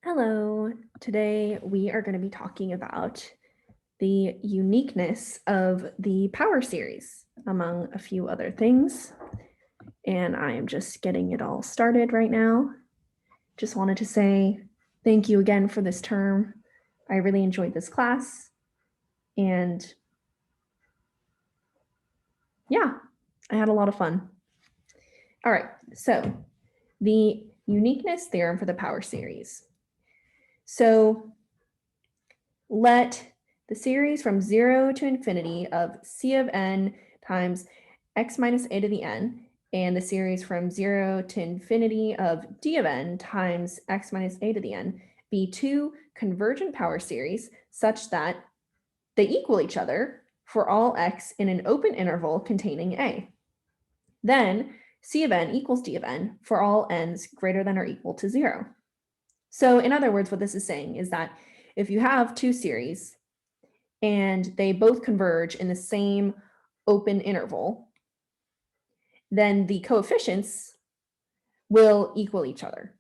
Hello, today we are going to be talking about the uniqueness of the power series, among a few other things. And I am just getting it all started right now. Just wanted to say thank you again for this term. I really enjoyed this class. And yeah, I had a lot of fun. All right, so the uniqueness theorem for the power series. So let the series from 0 to infinity of c of n times x minus a to the n, and the series from 0 to infinity of d of n times x minus a to the n be two convergent power series such that they equal each other for all x in an open interval containing a. Then c of n equals d of n for all n's greater than or equal to 0. So in other words, what this is saying is that if you have two series and they both converge in the same open interval, then the coefficients will equal each other.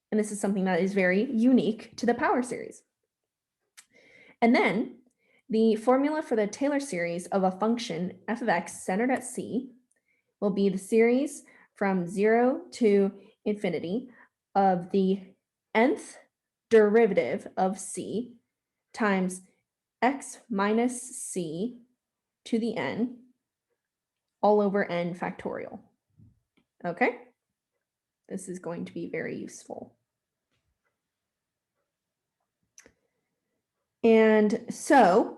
And this is something that is very unique to the power series. And then the formula for the Taylor series of a function f of x centered at c will be the series from 0 to infinity of the nth derivative of c times x minus c to the n all over n factorial. Okay, this is going to be very useful. And so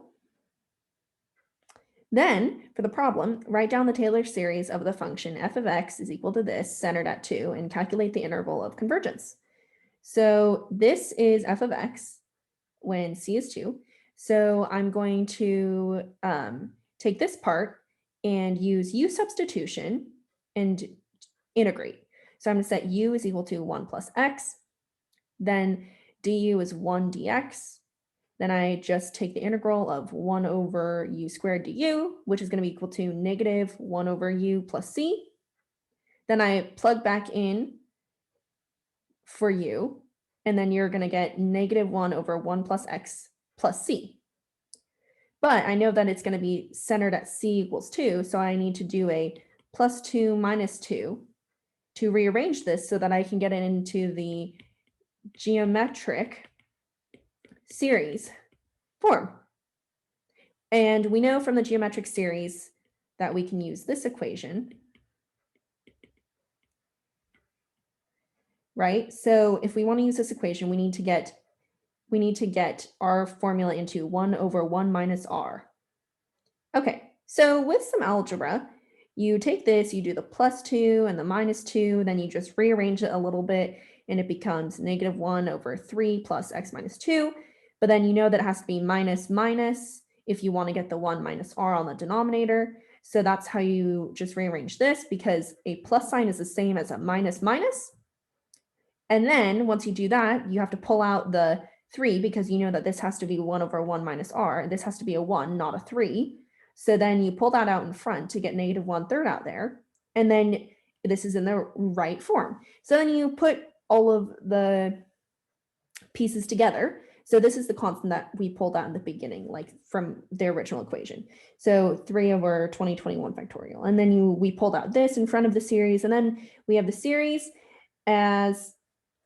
then for the problem, write down the Taylor series of the function f of x is equal to this centered at 2 and calculate the interval of convergence. So this is f of x when c is 2. So I'm going to take this part and use u substitution and integrate. So I'm going to set u is equal to 1 plus x, then du is 1 dx. Then I just take the integral of 1 over u squared du, which is going to be equal to negative 1 over u plus c. Then I plug back in for u, and then you're going to get negative 1 over 1 plus x plus c. But I know that it's going to be centered at c equals 2, so I need to do a plus 2 minus 2 to rearrange this so that I can get it into the geometric series form. And we know from the geometric series that we can use this equation, right? So if we want to use this equation, we need to get our formula into 1 over 1 minus r. Okay, so with some algebra, you take this, you do the plus 2 and the minus 2, then you just rearrange it a little bit, and it becomes negative 1 over 3 plus x minus 2. But then you know that it has to be minus minus if you want to get the 1 minus r on the denominator. So that's how you just rearrange this, because a plus sign is the same as a minus minus. And then once you do that, you have to pull out the 3 because you know that this has to be 1 over 1 minus r. This has to be a 1, not a 3. So then you pull that out in front to get negative 1/3 out there. And then this is in the right form. So then you put all of the pieces together. So this is the constant that we pulled out in the beginning, like from the original equation. So 3 over 2021 factorial. And then we pulled out this in front of the series. And then we have the series as,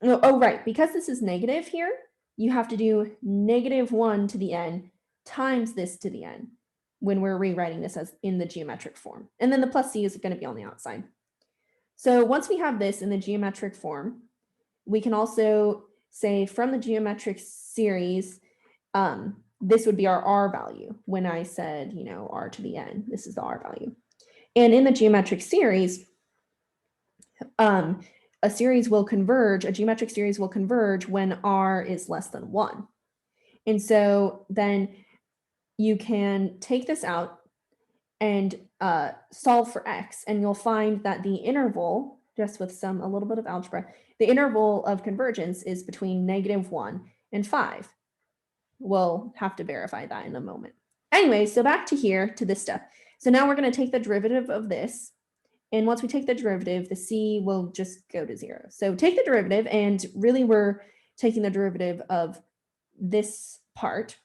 oh, right, because this is negative here, you have to do negative 1 to the n times this to the n when we're rewriting this as in the geometric form. And then the plus c is going to be on the outside. So once we have this in the geometric form, we can also say from the geometric series, this would be our r value. When I said, r to the n, this is the r value. And in the geometric series, a geometric series will converge when r is less than 1. And so then you can take this out and solve for x, and you'll find that the interval, just with a little bit of algebra, the interval of convergence is between negative 1 and 5. We'll have to verify that in a moment. Anyway, so back to here, to this step. So now we're going to take the derivative of this. And once we take the derivative, the c will just go to 0. So take the derivative, and really we're taking the derivative of this part.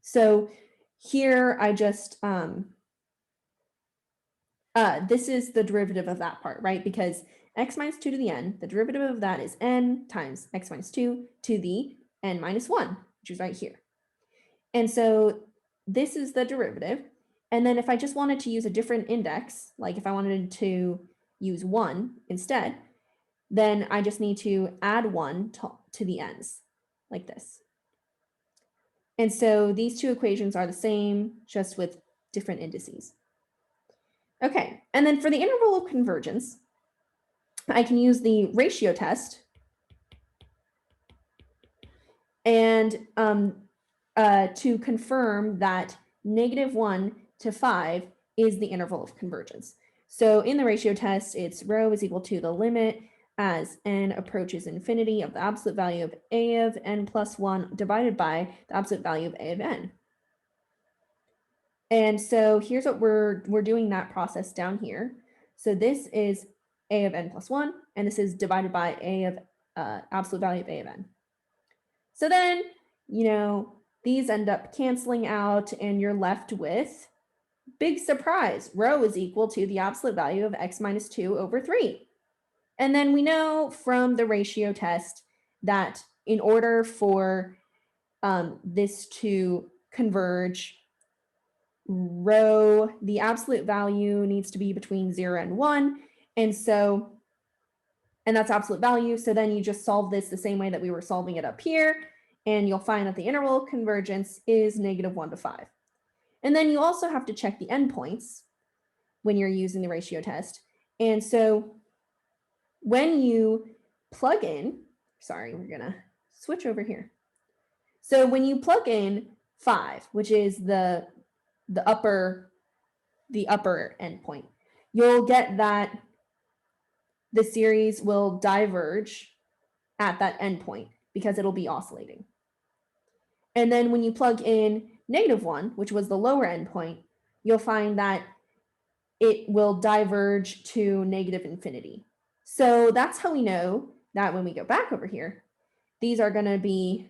So here I just, this is the derivative of that part, right? Because x minus 2 to the n, the derivative of that is n times x minus 2 to the n minus 1, which is right here. And so this is the derivative. And then if I just wanted to use a different index, like if I wanted to use 1 instead, then I just need to add 1 to the n's, like this. And so these two equations are the same, just with different indices. Okay, and then for the interval of convergence, I can use the ratio test and to confirm that -1 to 5 is the interval of convergence. So in the ratio test, it's rho is equal to the limit as n approaches infinity of the absolute value of a of n plus 1 divided by the absolute value of a of n. And so here's what we're doing that process down here. So this is a of n plus 1, and this is divided by a of absolute value of a of n. So then, these end up canceling out, and you're left with, big surprise, rho is equal to the absolute value of x minus 2 over 3. And then we know from the ratio test that in order for this to converge, rho, the absolute value needs to be between 0 and 1. And that's absolute value. So then you just solve this the same way that we were solving it up here, and you'll find that the interval of convergence is -1 to 5. And then you also have to check the endpoints when you're using the ratio test. And so when you plug in, sorry, we're going to switch over here. So when you plug in 5, which is the upper endpoint, you'll get that the series will diverge at that endpoint because it'll be oscillating. And then when you plug in -1, which was the lower endpoint, you'll find that it will diverge to -infinity. So that's how we know that when we go back over here, these are going to be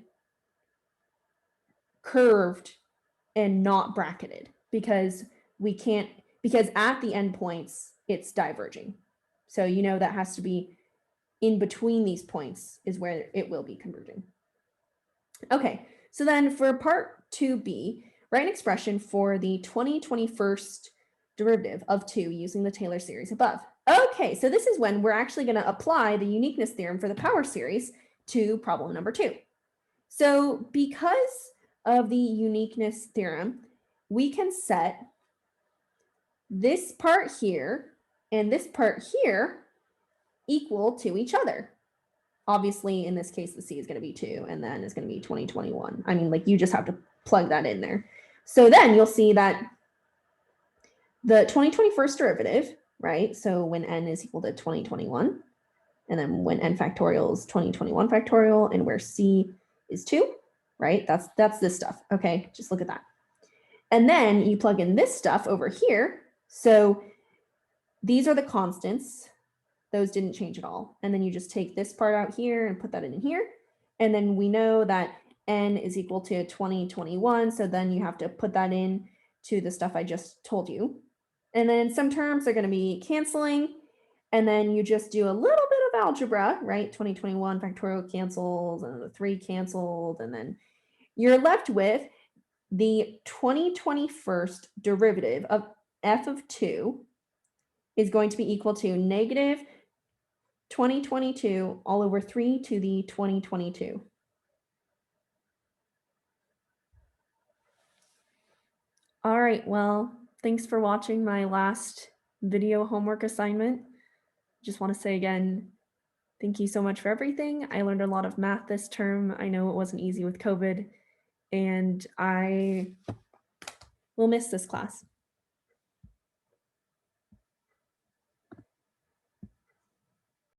curved and not bracketed because at the endpoints, it's diverging. So that has to be in between these points is where it will be converging. Okay, so then for part 2b, write an expression for the 20/21st derivative of 2 using the Taylor series above. Okay, so this is when we're actually going to apply the uniqueness theorem for the power series to problem number 2. So because of the uniqueness theorem, we can set this part here and this part here equal to each other. Obviously, in this case, the c is going to be 2, and then it's going to be 20/21. I mean, you just have to plug that in there. So then you'll see that the 20/21st derivative, right? So when n is equal to 20/21, and then when n factorial is 20/21 factorial, and where c is 2, right? That's this stuff. Okay, just look at that. And then you plug in this stuff over here. So these are the constants. Those didn't change at all. And then you just take this part out here and put that in here. And then we know that n is equal to 20/21. So then you have to put that in to the stuff I just told you. And then some terms are going to be canceling. And then you just do a little bit of algebra, right? 20/21 factorial cancels, and the 3 canceled. And then you're left with the 20/21st derivative of f of 2 is going to be equal to -2022 all over 3 to the 2022. All right, well, thanks for watching my last video homework assignment. Just want to say again, thank you so much for everything. I learned a lot of math this term. I know it wasn't easy with COVID, and I will miss this class.